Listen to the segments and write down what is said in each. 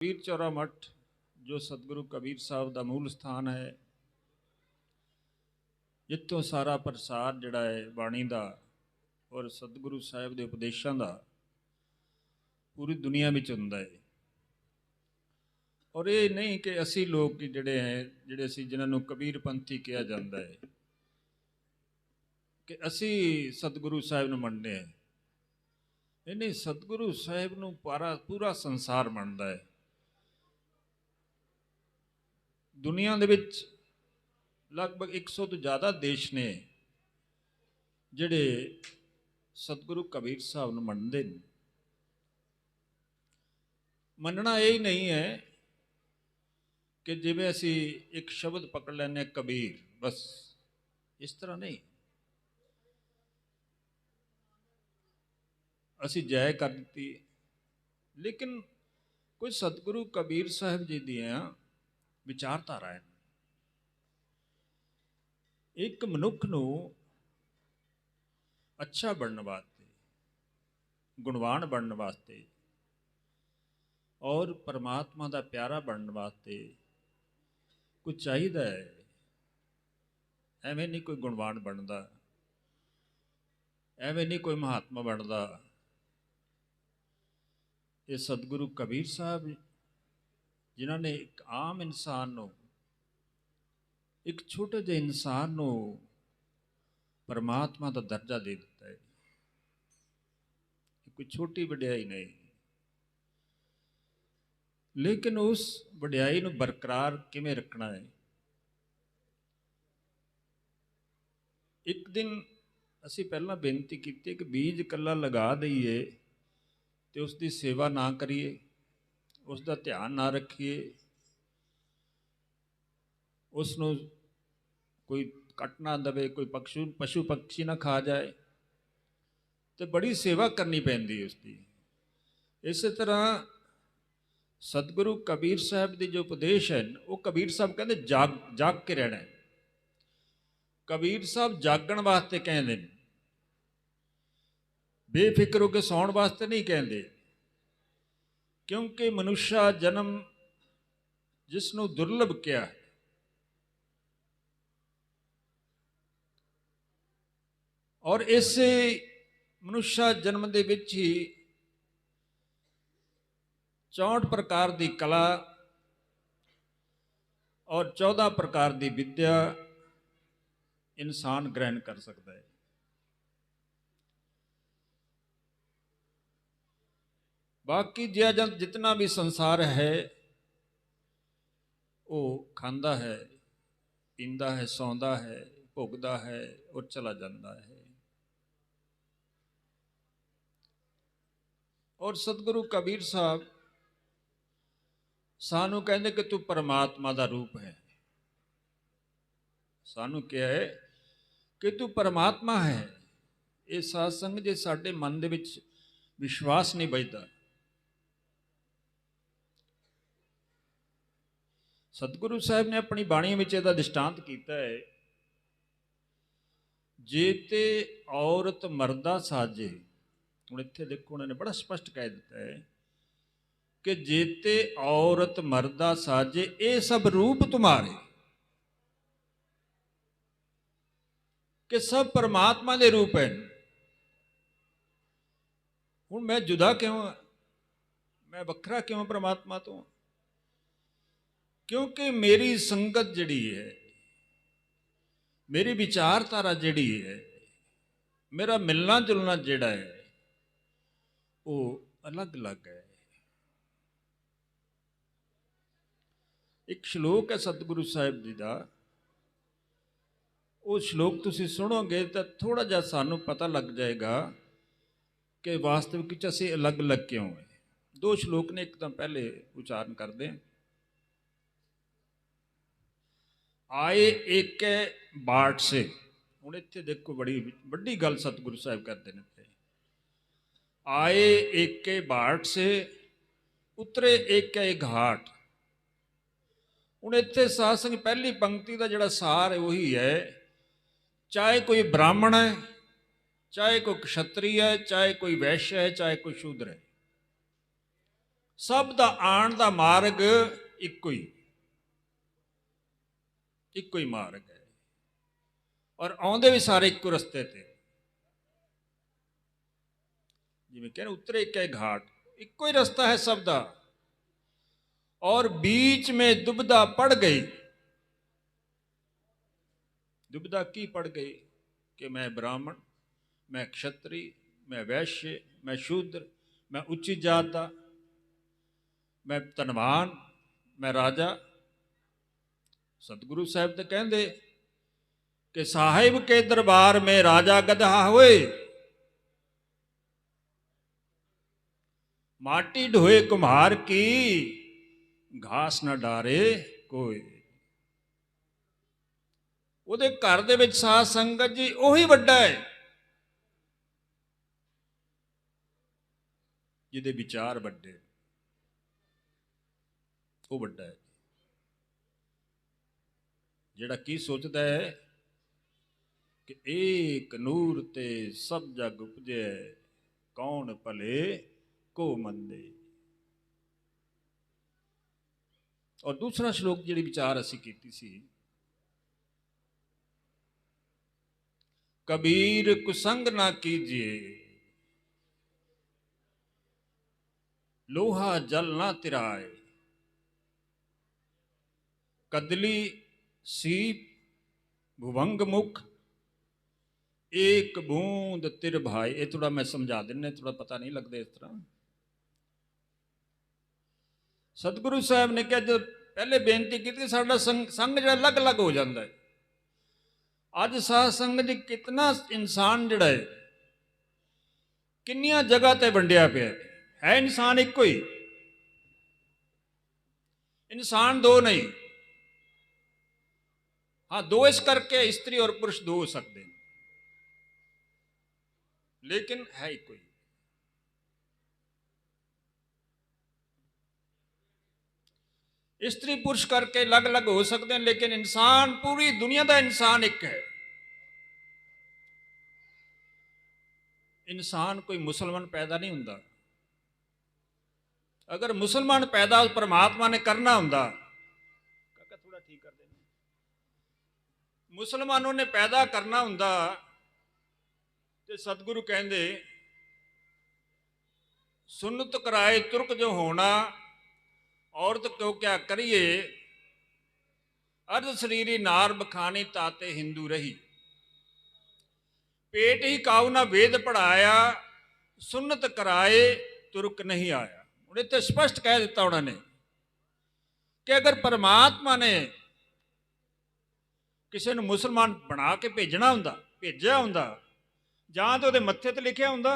कबीर चौरा मठ जो सतगुरु कबीर साहब का मूल स्थान है, जितों सारा प्रसार जिहड़ा है बाणी का और सतगुरु साहब के उपदेशों का पूरी दुनिया में हुंदा है। और ये नहीं कि असी लोग जिहड़े हैं जिहड़े असी जिन्होंने कबीर पंथी कहा जाता है कि असी सतगुरु साहब नूं मनदे हैं। नहीं, सतगुरु साहब नूं पूरा संसार मनदा है। दुनिया दे विच लगभग 100 तो ज़्यादा देश ने जिहड़े सतगुरु कबीर साहब नूं मनदे ने। मनना यही नहीं है कि जिवें असी एक शब्द पकड़ लैने कबीर, बस इस तरह नहीं। असी जय कर दी, लेकिन कोई सतगुरु कबीर साहब जी दियां विचारधारा है। एक मनुख नूं अच्छा बनने वास्ते, गुणवान बनने वास्ते और परमात्मा का प्यारा बनने वास्ते कुछ चाहिए है। एवें नहीं कोई गुणवान बनता, एवें नहीं कोई महात्मा बनता। ये सतगुरु कबीर साहब जिन्होंने एक आम इंसान नूं, एक छोटे जे इंसान नूं परमात्मा का दर्जा दे दिता है। कोई छोटी वड्याई नहीं, लेकिन उस वड्याई नूं बरकरार किवें रखना है। एक दिन असी पहला बेनती की कि बीज कला लगा दईए तो उसकी सेवा ना करिए, उसका ध्यान ना रखिए, उसनों कोई कट ना दवे, कोई पशु पक्षी ना खा जाए, तो बड़ी सेवा करनी पैंदी उसकी। इस तरह सतगुरु कबीर साहब के जो उपदेश है वो कबीर साहब कहते जाग के रहना है। कबीर साहब जागण वास्ते कहते हैं, बेफिक्र होकर सौण वास्ते नहीं कहते। क्योंकि मनुष्य जन्म जिसनों दुर्लभ किया है, और इसे मनुष्य जन्म दे विच ही 64 प्रकार की कला और 14 प्रकार की विद्या इंसान ग्रहण कर सकता है। बाकी जितना भी संसार है वो खांदा है, पींदा है, सौंदा है, भोगदा है और चला जाता है। और सतगुरु कबीर साहब सानू कहते कि तू परमात्मा का रूप है। सानू क्या है कि तू परमात्मा है। ये सत्संग जे साडे मन दे विच विश्वास नहीं बचता। सतगुरु साहब ने अपनी बाणी में इसका दृष्टांत किया है, जे ते औरत मरदा साजे। हुण इत्थे देखो उन्होंने बड़ा स्पष्ट कह दिता है कि जेते औरत मरदा साजे ये सब रूप तुम्हारे, कि सब परमात्मा के रूप हैं। हुण मैं जुदा क्यों, मैं वखरा क्यों परमात्मा तो? क्योंकि मेरी संगत जिहड़ी है, मेरी विचारधारा जिहड़ी है, मेरा मिलना जुलना जिहड़ा है वो अलग अलग है। एक श्लोक है सतगुरु साहब जी का, वो श्लोक तुसीं सुनोगे तो थोड़ा जा सानू पता लग जाएगा कि वास्तविक असीं अलग अलग क्यों है। 2 श्लोक ने, एकदम पहले उच्चारण कर दें। आए एक बाट से। हुण इत्थे देखो बड़ी वड्डी गल सतगुरु साहब करते हैं। आए एक बाट से उतरे एक घाट। हुण इत्थे सासंग पहली पंक्ति का जिहड़ा सार है वही है, चाहे कोई ब्राह्मण है, चाहे कोई क्षत्रिय है, चाहे कोई वैश्य है, चाहे कोई शूद्र है, सब दा आण दा मार्ग इक्को ही मार्ग है और आउंदे भी सारे इक्को रस्ते ते। जिवें कहने उतरे एक घाट, इक्को ही रास्ता है सब दा। और बीच में दुविधा पड़ गई। दुविधा की पड़ गई कि मैं ब्राह्मण, मैं क्षत्रिय, मैं वैश्य, मैं शूद्र, मैं उच्ची जात दा, मैं धनवान, मैं राजा। सतगुरु साहब तो कहते कि साहिब के दरबार में राजा गधा होए, माटी ढोए कुम्हार की, घास न डारे कोई। ਉਹਦੇ घर ਦੇ ਵਿੱਚ ਸਾਧ ਸੰਗਤ ਜੀ ਉਹੀ ਵੱਡਾ ਹੈ ਜਿਹਦੇ ਵਿਚਾਰ ਵੱਡੇ, ਉਹ ਵੱਡਾ ਹੈ। ਜਿਹੜਾ ਕੀ ਸੋਚਦਾ ਹੈ कि एक नूर ते सब जग उपजे, कौन भले को मंदे। और दूसरा श्लोक जी विचार असी की सी, कबीर कुसंग ना कीजिए, लोहा जल ना तिराए, कदली सीप भुवंग मुख, एक बूंद तिर भाई। ये थोड़ा मैं समझा देना, थोड़ा पता नहीं लगता इस तरह। सतगुरु साहब ने कहा जो पहले बेनती की साडा संग जो अलग अलग हो जाता है। अज साध संगत जी कितना इंसान जड़ा है किन्नियां जगह ते वंडिया पिया है। इंसान एक ही, इंसान दो नहीं। हाँ, दो इस करके स्त्री और पुरुष दो हो सकते हैं, लेकिन है एक ही। स्त्री पुरुष करके अलग अलग हो सकते हैं, लेकिन इंसान पूरी दुनिया का इंसान एक है। इंसान कोई मुसलमान पैदा नहीं होता। अगर मुसलमान पैदा परमात्मा ने करना होता, थोड़ा ठीक कर देना, मुसलमानों ने पैदा करना होता तो सतगुरु कहते सुन्नत कराए तुर्क जो होना, औरत क्यों क्या करिए, अर्ध शरीरी नार बखानी ताते हिंदू रही। पेट ही काऊ ना वेद पढ़ाया, सुन्नत कराए तुर्क नहीं आया। उन्हें तो स्पष्ट कह दिता उन्होंने कि अगर परमात्मा ने किसी ने मुसलमान बना के भेजना होंदा, भेजा होंदा, जां तो उहदे मत्थे ते लिखिया होंदा,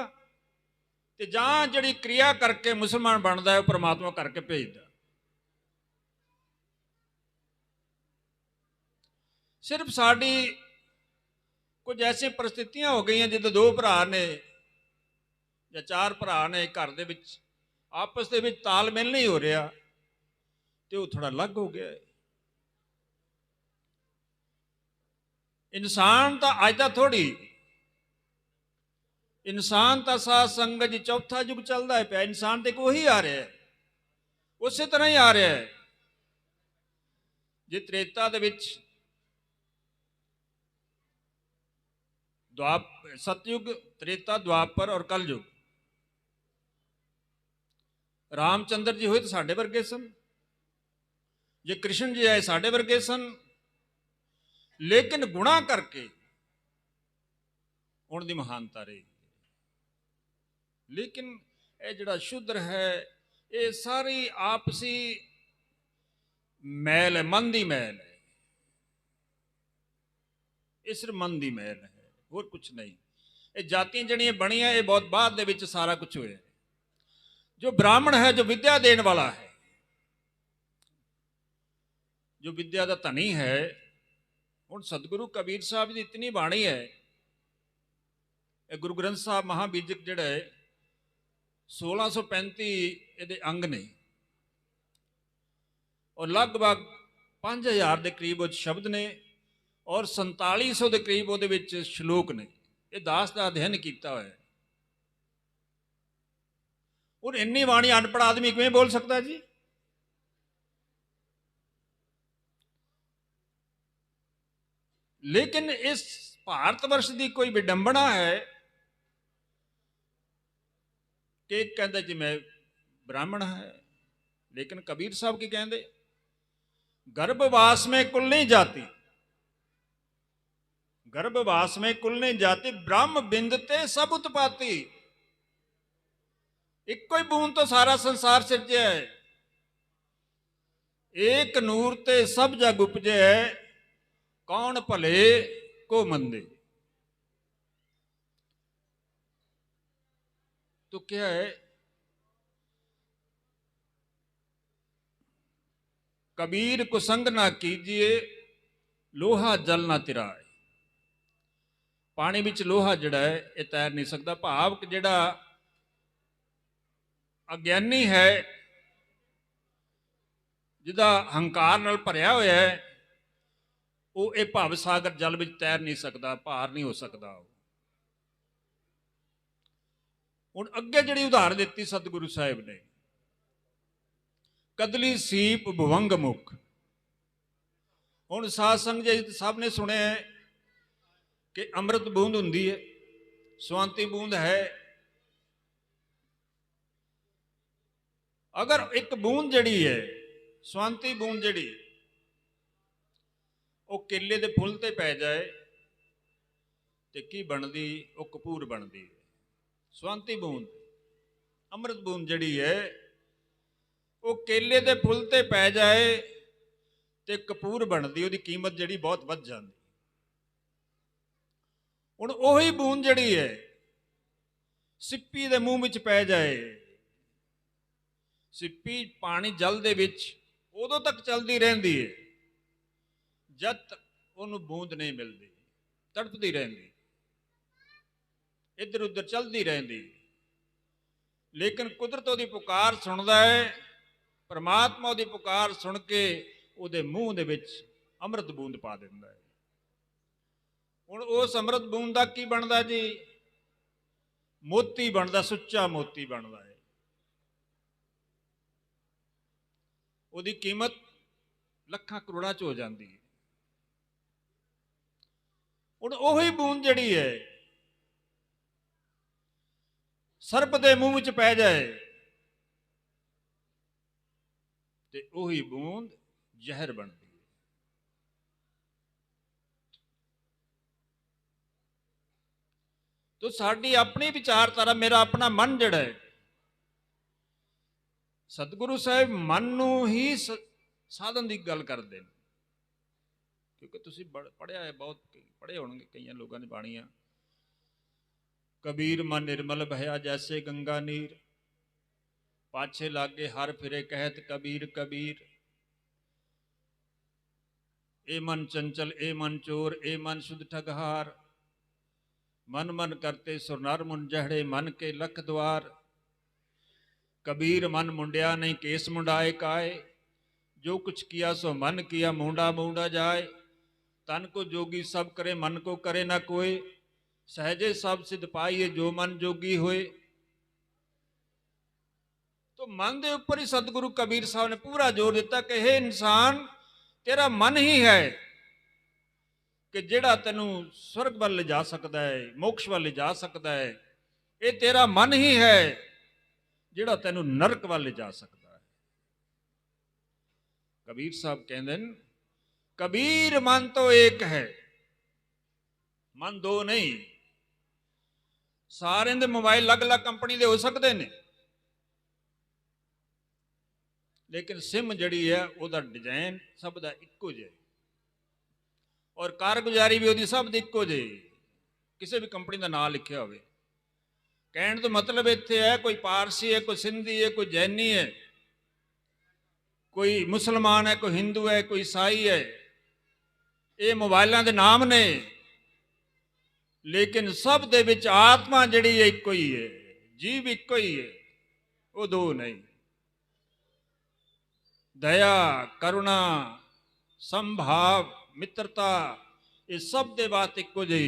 ते जां जिहड़ी क्रिया करके मुसलमान बनता है परमात्मा करके भेजदा। सिर्फ साड़ी कुछ ऐसी परिस्थितियां हो गई जिद्दां दो भरा ने या चार भरा ने घर दे विच आपस दे विच तालमेल नहीं हो रहा, तो वो थोड़ा अलग हो गया है। इंसान तो अज का थोड़ी, इंसान तो साध संगत जी चौथा युग चलता है पाया। इंसान तो एक वही आ रहा है, उस तरह ही आ रहा है जे त्रेता दे विच सतयुग, त्रेता, द्वापर और कलयुग। रामचंद्र जी हुए तो साढ़े वर्गे सन, जे कृष्ण जी आए साढ़े वर्गे सन, लेकिन गुणा करके उनकी महानता रही। लेकिन ये जिहड़ा शुद्र है ये सारी आपसी मैल है, मन की मैल है। ये सिर्फ मन की मैल है, होर कुछ नहीं। ये जातियां जड़ियां बनिया ये बहुत बाद दे विच सारा कुछ होया। जो ब्राह्मण है, जो विद्या देने वाला है, जो विद्या का धनी है, हुण सतगुरु कबीर साहब की इतनी बाणी है, गुरु ग्रंथ साहब महाबीजक जिहड़ा है 1635 ये अंग ने और लगभग 5000 के करीब वो शब्द ने और 4700 के करीब वो श्लोक ने। ये दास का अध्ययन किया हुआ है। और इन्नी बाणी अनपढ़ आदमी किवें बोल सकता जी? लेकिन इस भारतवर्ष की कोई विडंबना है कि एक कहता जी मैं ब्राह्मण है, लेकिन कबीर साहब की कहते गर्भवास में कुल नहीं जाती, गर्भवास में कुल नहीं जाती, ब्रह्म बिंदते सब उत्पाती। एक कोई बूंद तो सारा संसार सिरजे है, एक नूर ते सब जग उपजे है, कौन भले को मंदे। तो क्या है, कबीर कुसंग ना कीजिए, लोहा जल ना तिराए। पानी विच लोहा जिहड़ा है ये तैर नहीं सकता। भाव कि जिहड़ा अज्ञानी है, जिहदा हंकार नाल भरिया होया है, वो ये भव सागर जल विच तैर नहीं सकता, पार नहीं हो सकता। हुण अगे जिहड़ी उदाहरण दित्ती सतगुरु साहिब ने, कदली सीप भुवंग मुख। हुण साध संग जी सब ने सुने कि अमृत बूंद हुंदी है, स्वांति बूंद है। अगर एक बूंद जिहड़ी है, स्वांति बूंद जिहड़ी, वो केले दे फुल ते पै जाए तो की बनदी, वो कपूर बनदी है। स्वांति बूंद, अमृत बूंद जिहड़ी है, वो केले दे फुल ते पै जाए तो कपूर बनदी, उसकी कीमत जिहड़ी बहुत वध जाती। हुण ओही बूंद जिहड़ी है सिप्पी दे मूँह विच पै जाए, सिप्पी पानी जल दे विच उदों तक चलती रहती है जब तक उन्होंने बूंद नहीं मिलती, तड़पती रहती, इधर उधर चलती रहती। लेकिन कुदरत उसकी पुकार सुनता है, परमात्मा उसकी पुकार सुन के उसदे मूँह दे विच अमृत बूंद पा दिंदा है। हुण उस अमृत बूंद का की बनता जी? मोती बनता, सुच्चा मोती बनता है। उसकी कीमत लखां करोड़ां च हो जाती है। हुण ओही बूंद जिहड़ी है सर्प दे मूँह विच पै जाए ते ओही बूंद जहर बनती है। तो साडी अपनी विचारधारा, मेरा अपना मन जिहड़ा है, सतगुरु साहिब मन नूं ही साधन की गल करते हैं। क्योंकि तुसीं पढ़िया है, बहुत पढ़े होणगे कई लोगों ने बाणियां। कबीर मन निर्मल भया जैसे गंगा नीर, पाछे लागे हर फिरे कहत कबीर कबीर। ए मन चंचल ए मन चोर, ए मन शुद्ध ठगहार, मन मन करते सुरनर मुन जहड़े मन के लख द्वार। कबीर मन मुंडिया नहीं केस मुंडाए काए, जो कुछ किया सो मन किया मूंडा मूंडा जाए। तन को जोगी सब करे मन को करे ना कोई, सहजे सब सिद्ध पाइए जो मन जोगी होए। तो मन के ऊपर ही सतगुरु कबीर साहब ने पूरा जोर दिता कि हे इंसान, तेरा मन ही है कि जेड़ा तेनू स्वर्ग वाल ले जा सकता है, मोक्ष वाल ले जा सकता है। ये तेरा मन ही है जेड़ा तेनू नरक वाल ले जा सकता है। कबीर साहब कहते हैं, कबीर मन तो एक है, मन दो नहीं। सारे दे मोबाइल अलग अलग कंपनी दे हो सकते हैं, लेकिन सिम जड़ी है वह डिजाइन सब का इको जिहा, और कारगुजारी भी वो सब इको जी, किसी भी कंपनी का नाम लिखा हो। कहने तो मतलब इत्थे है, कोई पारसी है, कोई सिंधी है, कोई जैनी है, कोई मुसलमान है, कोई हिंदू है, कोई ईसाई है। ये मोबाइलों के नाम ने, लेकिन सब दे विच आत्मा जिहड़ी है इको ही है, जीव इको ही है, वो दो नहीं। दया करुणा संभाव मित्रता ये सब दे बात इको जी।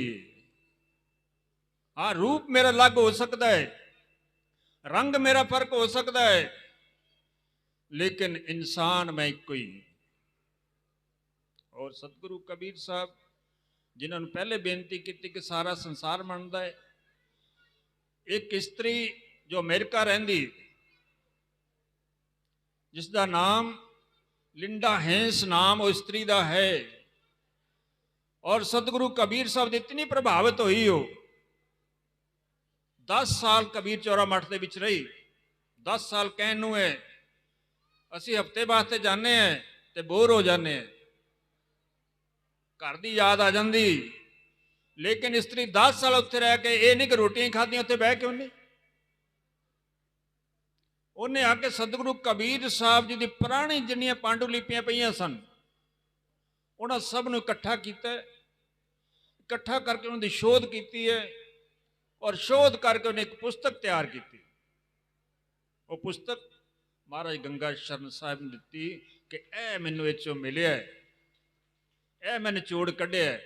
हाँ रूप मेरा अलग हो सकता है, रंग मेरा फर्क हो सकता है, लेकिन इंसान मैं एक ही। और सतगुरु कबीर साहब जिन्होंने पहले बेनती की कि सारा संसार मनता है, एक स्त्री जो अमेरिका रहिंदी जिसका नाम लिंडा हेंस नाम उस स्त्री का है, और सतगुरु कबीर साहब की इतनी प्रभावित हुई हो, 10 साल कबीर चौरा मठ के विच रही। 10 साल कहन नूं है, असी हफ्ते वास्ते जाने हैं तो बोर हो जाने हैं, घर की याद आ जाती। लेकिन स्त्री 10 साल उत्थे रह के ये नहीं कि रोटियां खादियां उत्थे बह के उन्हें उन्हें आके सतगुरु कबीर साहब जी की पुरानी जिन्नियां पांडुलिपियां पईयां सन उन्होंने सब नूं इकट्ठा किया, इकट्ठा करके उन्होंने शोध की है, और शोध करके उन्हें एक पुस्तक तैयार की। वो पुस्तक महाराज गंगा शरण साहब ने दी कि ए मैनू इस चों मिलिया है, ए मैं निचोड़ कढ़िया है।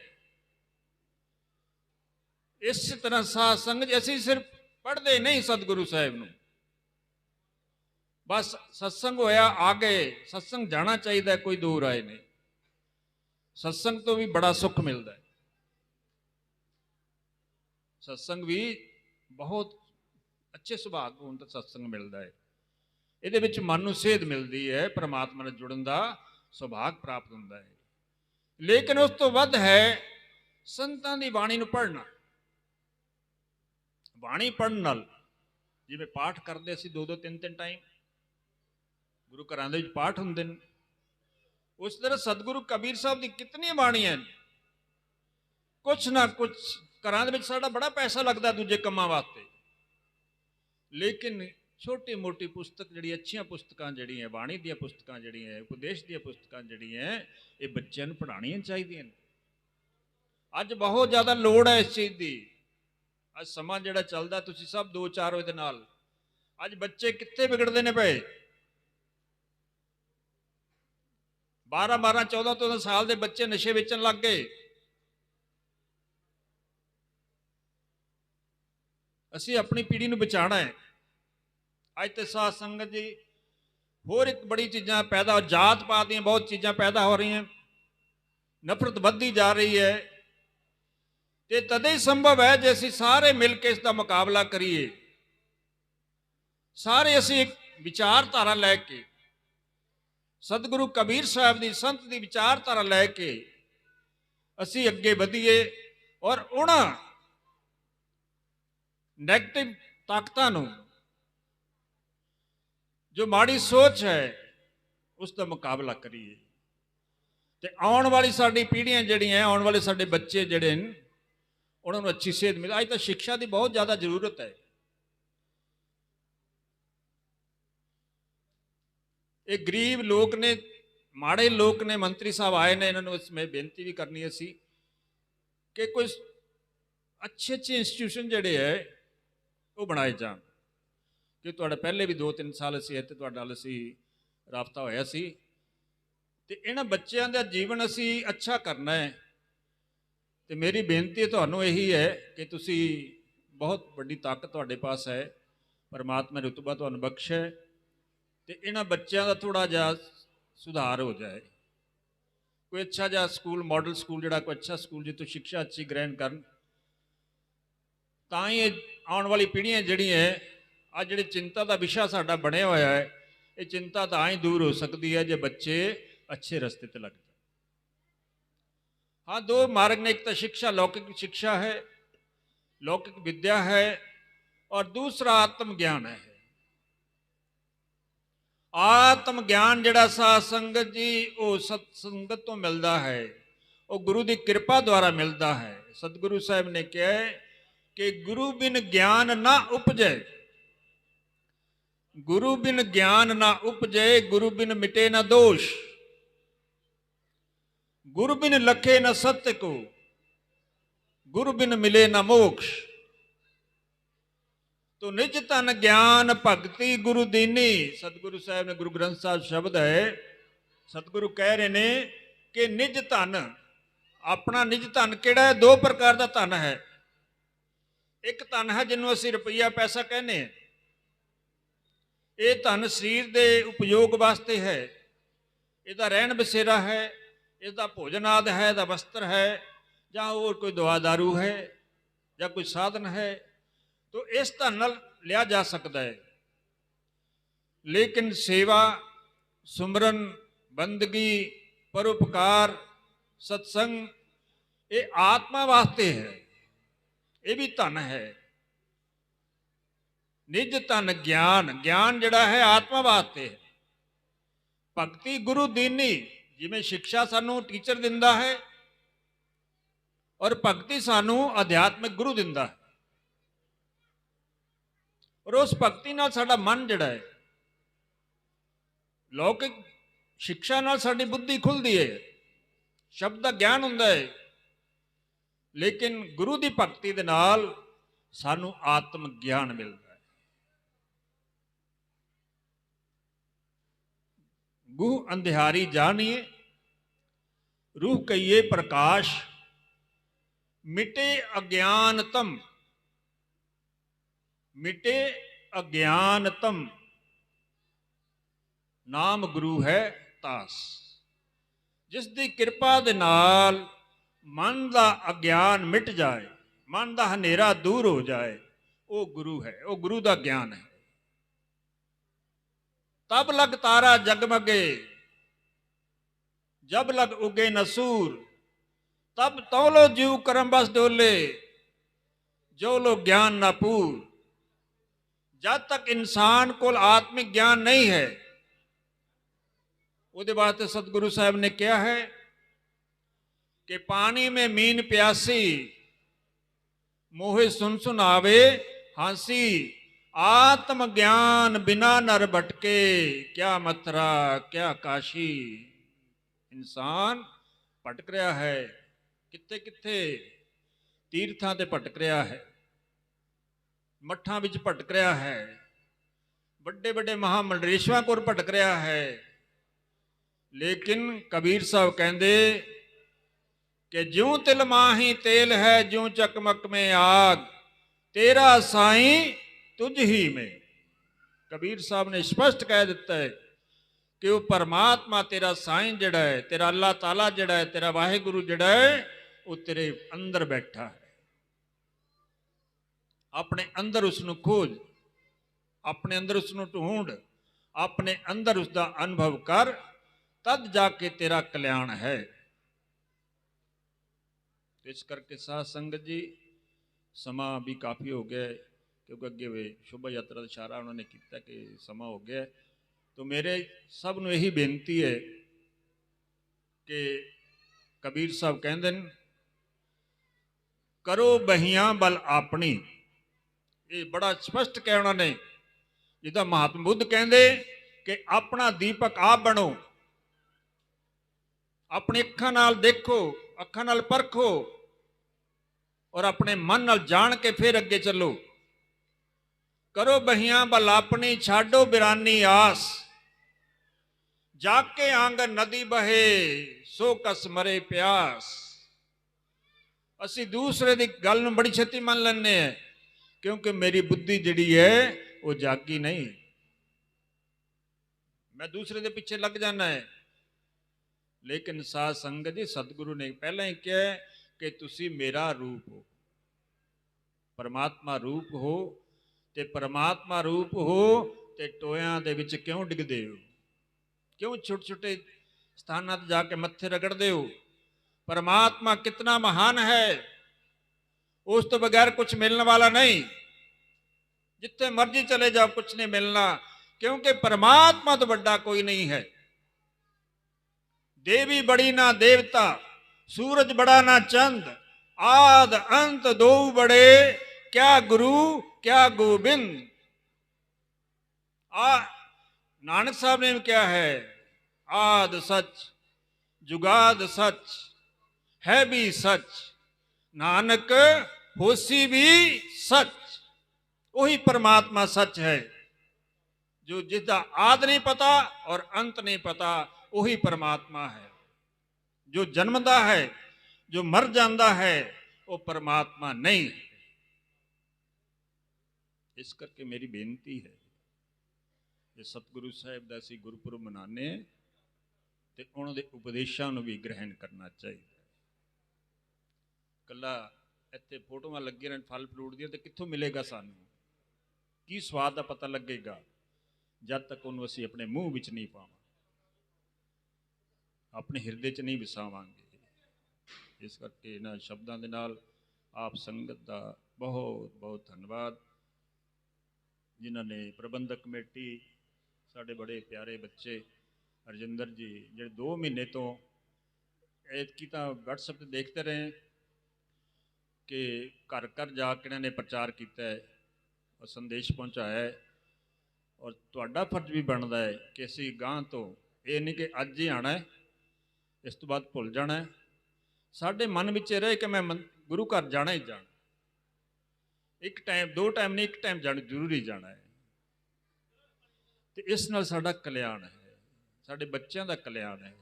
इस तरह साध संगत असीं सिर्फ पढ़ते नहीं सतगुरु साहब नूं, बस सत्संग होया आ गए। सत्संग जाना चाहिए, कोई दूर आए नहीं। सत्संग तो भी बड़ा सुख मिलता है, सत्संग भी बहुत अच्छे सुभाव को तो सत्संग मिलता है। ਇਹਦੇ ਵਿੱਚ ਮਨ ਨੂੰ ਸੇਧ ਮਿਲਦੀ ਹੈ, परमात्मा ਨਾਲ जुड़न का ਸੁਭਾਗ प्राप्त ਹੁੰਦਾ है। लेकिन उस तो ਵੱਧ है संतां ਦੀ ਬਾਣੀ ਨੂੰ ਪੜ੍ਹਨਾ। ਬਾਣੀ ਪੜ੍ਹਨ ਨਾਲ ਜਿਵੇਂ ਪਾਠ ਕਰਦੇ ਅਸੀਂ 2-2 3-3 ਟਾਈਮ ਗੁਰੂ ਘਰਾਂ ਦੇ ਵਿੱਚ ਪਾਠ ਹੁੰਦੇ ਨੇ, उस तरह सतगुरु कबीर साहब की कितनी बाणियां हैं। कुछ ना कुछ घरां दे विच साडा बड़ा पैसा लगता दूजे कमां वास्ते, लेकिन छोटी मोटी पुस्तक जी अच्छी पुस्तकां जी बाणी दी पुस्तकां जी उपदेश दी पुस्तकां जी ये बच्चों नूं पढ़ाणियां चाहिए। अज बहुत ज़्यादा लोड़ है इस चीज़ की। अज समा जिहड़ा चलदा तुसीं सब 2-4 वजे नाल अज बच्चे कित्थे बिगड़दे ने पए। 12-12 14-14 साल के बच्चे नशे वेचण लग गए। असीं अपनी पीढ़ी नूं बचाना है। अज तो साध संगत जी होर एक बड़ी चीज़ां पैदा, जात पात दी बहुत चीज़ां पैदा हो रही हैं, नफरत बढ़ती जा रही है। तो तदे ही संभव है जे असीं सारे मिल के इसका मुकाबला करिए। सारे असीं एक विचारधारा लैके सतगुरु कबीर साहब की संत की विचारधारा लैके असीं अगे वधीए और उन्हां नैगेटिव ताकतां नूं जो माड़ी सोच है उसका मुकाबला करिए। तो आने वाली साडी पीढ़ियां जिहड़ियां आने वाले साडे बच्चे जिहड़े उन्होंने अच्छी सेध मिले। अज तो शिक्षा की बहुत ज़्यादा जरूरत है। ये गरीब लोग ने, माड़े लोग ने, मंत्री साहब आए ने, इन्होंने इसमें बेनती भी करनी है सी कि कोई अच्छे इंस्टीट्यूशन जिहड़े है वो बनाए जान। कि तुहाडा पहले भी 2-3 साल असीं इत्थे तुहाडे नाल असीं राबता होया सी, ते इन्हां बच्चों का जीवन असीं अच्छा करना है। तो मेरी बेनती तुहानूं यही है कि तुसीं बहुत बड़ी ताकत तुहाडे पास है, परमात्मा ने रुतबा तुहानूं बख्शे, तो इन्हां बच्चों का थोड़ा जिहा सुधार हो जाए। कोई अच्छा जिहा स्कूल, मॉडल स्कूल जिहड़ा कोई अच्छा स्कूल जितों शिक्षा अच्छी ग्रहण करन, तां ही आने वाली पीढ़ियां जिहड़ियां आ जिहड़ी चिंता का विषय साडा बनिया होया है, ये चिंता तां ही दूर हो सकती है जे बच्चे अच्छे रस्ते ते लग जाए। हाँ, 2 मार्ग ने, एक तो शिक्षा, लौकिक शिक्षा है, लौकिक विद्या है, और दूसरा आत्म ज्ञान है। आत्म ज्ञान जिहड़ा साध संगत जी वो सत्संगत तो मिलता है, वो गुरु की कृपा द्वारा मिलता है। सतगुरु साहब ने कहा है कि गुरु बिन ज्ञान ना उपजे, गुरु बिन ज्ञान ना उपजे, गुरु बिन मिटे ना दोष, गुरु बिन लखे न सत्य को, गुरु बिन मिले न मोक्ष। तो निज तन ज्ञान भगति गुरु दीनी। सतगुरु साहब ने, गुरु ग्रंथ साहब शब्द है, सतगुरु कह रहे ने कि निज धन, अपना निज धन किहड़ा है? 2 प्रकार का धन है। एक धन है जिन्हों असीं रुपया पैसा कहने, ये धन शरीर के उपयोग वास्ते है, इसका रहन बसेरा है, इसका भोजन आदि है, इसका वस्त्र है, या और कोई दवा दारू है या कोई साधन है, तो इस धन नाल लिया जा सकता है। लेकिन सेवा, सुमरन, बंदगी, परोपकार, सत्संग, ये आत्मा वास्ते है, ये भी धन है। निज धन ज्ञान, ज्ञान जिहड़ा है आत्मा वास्ते है। भगती गुरु दीनी, जिवें शिक्षा सानू टीचर दिंदा है और भगती सानू अध्यात्मिक गुरु दिंदा है, और उस भगती नाल साडा मन जिहड़ा है, लौकिक शिक्षा नाल साडी बुद्धि खुलदी है, शब्द का ज्ञान हुंदा है, लेकिन गुरु की भगती दे नाल सानू आत्म ज्ञान मिलता है। गुह अंधियारी जानिए, रूह कहिए प्रकाश, मिटे अज्ञानतम, मिटे अज्ञानतम, नाम गुरु है तास। जिस दी कृपा दे नाल मन का अज्ञान मिट जाए, मन का हनेरा दूर हो जाए, वो गुरु है, वो गुरु का ज्ञान है। तब लग तारा जगमगे, जब लग उगे नसूर, तब तौलो जीव करम बस डोले, जो लो ज्ञान ना पूर। जब तक इंसान को आत्मिक ज्ञान नहीं है, उहदे वास्ते सतगुरु साहब ने कहा है कि पानी में मीन प्यासी, मोहे सुन सुन आवे हांसी, आत्म ज्ञान बिना नर भटके, क्या मथुरा क्या काशी। इंसान भटक रहा है, कित्थे कित्थे तीर्थां ते भटक रहा है, मठां विच भटक रहा है, बड़े बड़े महामंडलेश्वरां कोल भटक रहा है। लेकिन कबीर साहब कहंदे कि ज्यों तिल माही तेल है, ज्यों चकमक में आग, तेरा साईं तुझ ही में। कबीर साहब ने स्पष्ट कह दिता है कि वो परमात्मा तेरा साईं जिहड़ा है, तेरा अल्लाह ताला जिहड़ा है, तेरा वाहिगुरु जिहड़ा है, वो तेरे अंदर बैठा है। अपने अंदर उसनू खोज, अपने अंदर उसनू ढूंढ, अपने अंदर उसका अनुभव कर, तद जाके तेरा कल्याण है। इस करके साध संगत जी, समा भी काफ़ी हो गया, क्योंकि अगे वे शोभा यात्रा का इशारा उन्होंने किया कि समा हो गया। तो मेरे सब नूं यही बेनती है कि कबीर साहब कहते हैं, करो बहियां बल अपनी। ये बड़ा स्पष्ट कहा उन्होंने, जिदा महात्मा बुद्ध कहते कि अपना दीपक आप बनो, अपनी अखां नाल देखो, अखां नाल परखो, और अपने मन नाल जान के फिर अगे चलो। करो बहियां बल अपनी, छाडो बिरानी आस, जाके आंगन नदी बहे, सो कस मरे प्यास। असी दूसरे की गल नूं बड़ी छेती मन लैंदे हैं, क्योंकि मेरी बुद्धि जिहड़ी है वो जागी नहीं, मैं दूसरे के पीछे लग जाना है। लेकिन साध संगत जी, सतगुरु ने पहले ही कहा कि तुसी मेरा रूप हो, परमात्मा रूप हो, ते परमात्मा रूप हो ते टोयां दे विच क्यों डिगदे हो, क्यों छोटे छोटे स्थानां ते जाके मत्थे रगड़दे हो। परमात्मा कितना महान है, उस तो बगैर कुछ मिलने वाला नहीं। जिथे मर्जी चले जाओ कुछ नहीं मिलना, क्योंकि परमात्मा तो बड़ा कोई नहीं है। देवी बड़ी ना देवता, सूरज बड़ा ना चंद, आद अंत दो बड़े, क्या गुरु क्या गोबिंद। नानक साहब ने क्या है, आद सच जुगाद सच, है भी सच, नानक होसी भी सच। वही परमात्मा सच है, जो जिसका आद नहीं पता और अंत नहीं पता, वही परमात्मा है। जो जन्मदा है, जो मर जाता है, वो परमात्मा नहीं है। इस करके मेरी बेनती है, ਜੇ ਸਤਿਗੁਰੂ ਸਾਹਿਬ ਦਾ ਅਸੀਂ ਗੁਰਪੁਰਬ ਮਨਾਉਂਦੇ ਹਾਂ ਤੇ ਉਹਨਾਂ ਦੇ ਉਪਦੇਸ਼ਾਂ ਨੂੰ ਵੀ ਗ੍ਰਹਿਣ ਕਰਨਾ ਚਾਹੀਦਾ। ਕੱਲਾ ਇੱਥੇ ਫੋਟੋਆਂ ਲੱਗੀਆਂ ਨੇ ਫਲ ਫਰੂਟ ਦੀਆਂ, ਤੇ ਕਿੱਥੋਂ ਮਿਲੇਗਾ ਸਾਨੂੰ? ਕੀ ਸਵਾਦ ਦਾ ਪਤਾ ਲੱਗੇਗਾ ਜਦ ਤੱਕ ਉਹਨੂੰ ਅਸੀਂ ਆਪਣੇ ਮੂੰਹ ਵਿੱਚ ਨਹੀਂ ਪਾਵਾਂ, ਆਪਣੇ ਹਿਰਦੇ 'ਚ ਨਹੀਂ ਵਸਾਵਾਂਗੇ। ਇਸ ਕਰਕੇ ਇਹਨਾਂ ਸ਼ਬਦਾਂ ਦੇ ਨਾਲ ਆਪ ਸੰਗਤ ਦਾ ਬਹੁਤ ਬਹੁਤ ਧੰਨਵਾਦ, ਜਿਨ੍ਹਾਂ ਨੇ ਪ੍ਰਬੰਧਕ ਕਮੇਟੀ, ਸਾਡੇ ਬੜੇ ਪਿਆਰੇ ਬੱਚੇ ਰਜਿੰਦਰ ਜੀ, ਜਿਹੜੇ 2 ਮਹੀਨੇ ਤੋਂ ਐਤਕੀ ਤਾਂ WhatsApp 'ਤੇ ਦੇਖਦੇ ਰਹੇ ਕਿ ਘਰ ਘਰ ਜਾ ਕੇ ਇਹਨਾਂ ਨੇ ਪ੍ਰਚਾਰ ਕੀਤਾ ਹੈ ਔਰ ਸੰਦੇਸ਼ ਪਹੁੰਚਾਇਆ ਹੈ। ਔਰ ਤੁਹਾਡਾ ਫਰਜ਼ ਵੀ ਬਣਦਾ ਹੈ ਕਿ ਅਸੀਂ ਗਾਂਹ ਤੋਂ ਇਹ ਨਹੀਂ ਕਿ ਅੱਜ ਹੀ ਆਉਣਾ ਹੈ, ਇਸ ਤੋਂ ਬਾਅਦ ਭੁੱਲ ਜਾਣਾ ਹੈ। ਸਾਡੇ ਮਨ ਵਿੱਚ ਇਹ ਰਹੇ ਕਿ ਮੈਂ ਗੁਰੂ ਘਰ ਜਾਣਾ ਹੀ ਜਾਣਾ, ਇੱਕ ਟਾਈਮ 2 ਟਾਈਮ ਨਹੀਂ, ਇੱਕ ਟਾਈਮ ਜਾਣਾ, ਜ਼ਰੂਰੀ ਜਾਣਾ ਹੈ। ਤੇ ਇਸ ਨਾਲ ਸਾਡਾ ਕਲਿਆਣ ਹੈ, ਸਾਡੇ ਬੱਚਿਆਂ ਦਾ ਕਲਿਆਣ ਹੈ।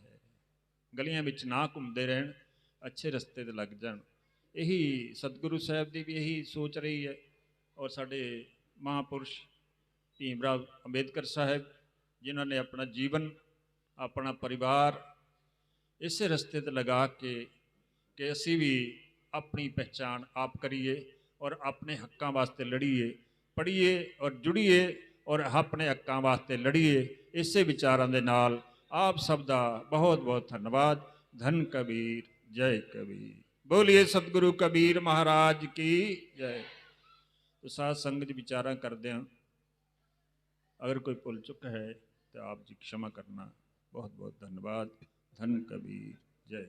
ਗਲੀਆਂ ਵਿੱਚ ਨਾ ਘੁੰਮਦੇ ਰਹਿਣ, ਅੱਛੇ ਰਸਤੇ 'ਤੇ ਲੱਗ ਜਾਣ। ਇਹੀ ਸਤਿਗੁਰੂ ਸਾਹਿਬ ਦੀ ਵੀ ਇਹੀ ਸੋਚ ਰਹੀ ਹੈ। ਔਰ ਸਾਡੇ ਮਹਾਂਪੁਰਸ਼ ਭੀਮ ਰਾਵ ਅੰਬੇਦਕਰ ਸਾਹਿਬ, ਜਿਨ੍ਹਾਂ ਨੇ ਆਪਣਾ ਜੀਵਨ, ਆਪਣਾ ਪਰਿਵਾਰ ਇਸੇ ਰਸਤੇ 'ਤੇ ਲਗਾ ਕੇ ਕਿ ਅਸੀਂ ਵੀ ਆਪਣੀ ਪਹਿਚਾਣ ਆਪ ਕਰੀਏ ਔਰ ਆਪਣੇ ਹੱਕਾਂ ਵਾਸਤੇ ਲੜੀਏ, ਪੜ੍ਹੀਏ ਔਰ ਜੁੜੀਏ ਔਰ ਆਪਣੇ ਹੱਕਾਂ ਵਾਸਤੇ ਲੜੀਏ। ਇਸੇ ਵਿਚਾਰਾਂ ਦੇ ਨਾਲ ਆਪ ਸਭ ਦਾ ਬਹੁਤ ਬਹੁਤ ਧੰਨਵਾਦ। ਧੰਨ ਕਬੀਰ, ਜੈ ਕਬੀਰ। ਬੋਲੀਏ ਸਤਿਗੁਰੂ ਕਬੀਰ ਮਹਾਰਾਜ ਕੀ ਜੈ। तो साथ संगत विचारा करदे हैं, अगर कोई भुल चुक है तो आप जी क्षमा करना। बहुत बहुत धन्यवाद। धन कबीर, जय।